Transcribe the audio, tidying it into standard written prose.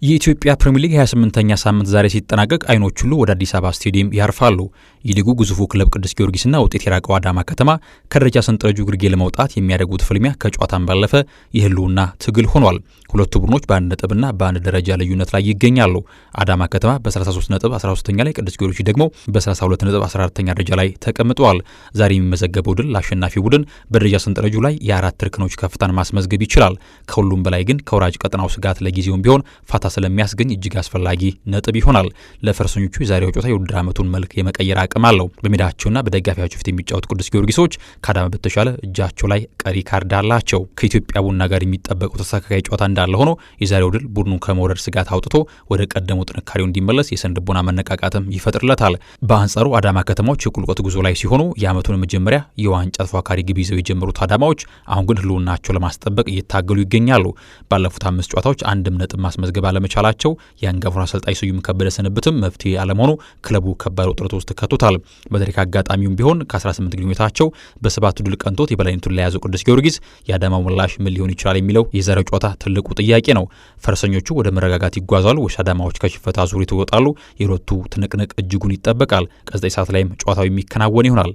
የኢትዮጵያ ፕሪሚየር ሊግ 28ኛ ሳምንት ዛሬ ሲጠናቀቅ አይኖች ሁሉ ወደ አዲስ አበባ ስቴዲየም ያርፋሉ። የሊጉ ግዙፉ ክለብ ቅዱስ ጊዮርጊስና ውጤት የራቀው አዳማ ከተማ ከደረጃ ሰንጠረዡ ግርጌ ለመውጣት የሚያደርጉት ፍልሚያ ከጨዋታም ባለፈ የህልውና ትግል ሆኗል። ሁለቱ ቡድኖች በአንድ ነጥብና በአንድ ደረጃ ልዩነት ላይ ይገኛሉ። አዳማ ከተማ በ33 ነጥብ 13ኛ ላይ፣ ቅዱስ ጊዮርጊስ ደግሞ በ32 ነጥብ 14ኛ ደረጃ ላይ ተቀምጠዋል። ዛሬ የሚመዘገበው ድል ለአሸናፊው ቡድን በደረጃ ሰንጠረዡ ላይ የአራት እርከኖች ከፍታን ማስመዝገብ ይችላል። ከሁሉም በላይ ግን ከወራጅ ቀጠናው ስጋት ለጊዜውም ቢሆን ፋታ ስለሚያስገኝ እጅግ አስፈላጊ ነጥብ ይሆናል። ለፈረሰኞቹ የዛሬው ጨዋታ የውድድር ዓመቱን መልክ የመቀየር አቅም አለው። በሜዳቸውና በደጋፊያቸው ፊት የሚጫወት ቅዱስ ጊዮርጊሶች ከአዳማ በተሻለ እጃቸው ላይ ቀሪ ካርድ አላቸው። ከኢትዮጵያ ቡና ጋር የሚጠበቁ ተስተካካይ ጨዋታ እንዳለ ሆኖ የዛሬው ድል ቡድኑ ከመውረድ ስጋት አውጥቶ ወደ ቀደመው ጥንካሬው እንዲመለስ የስነ-ልቦና መነቃቃትም ይፈጥርለታል። በአንጻሩ አዳማ ከተማዎች የቁልቁለት ጉዞ ላይ ሲሆኑ የዓመቱን መጀመሪያ የዋንጫ ተፎካካሪ ግብ ይዘው የጀመሩት አዳማዎች አሁን ግን ህልውናቸው ለማስጠበቅ እየታገሉ ይገኛሉ። ባለፉት 5 ጨዋታዎች አንድም ነጥብ ማስመዝገብ አለመቻላቸው የአንጋፋውን አሰልጣኝ ስዩም ከበደ ስንብትም መፍትሄ አለመሆኑ ክለቡ ከባድ ውጥረት ውስጥ ከቶታል። በታሪክ አጋጣሚውም ቢሆን ከ18 ግንኙነታቸው በ7 ድል ቀንቶት የበላይነቱን ለያዘው ቅዱስ ጊዮርጊስ የአዳማው ምላሽ ምን ሊሆን ይችላል የሚለው የዛሬው ጨዋታ ትልቁ ጥያቄ ነው። ፈረሰኞቹ ወደ መረጋጋት ይጓዛሉ ወይስ አዳማዎች ከሽፈታ ዙሪት ይወጣሉ? የሁለቱ ትንቅንቅ እጅጉን ይጠበቃል። ከ9 ሰዓት ላይም ጨዋታው የሚከናወን ይሆናል።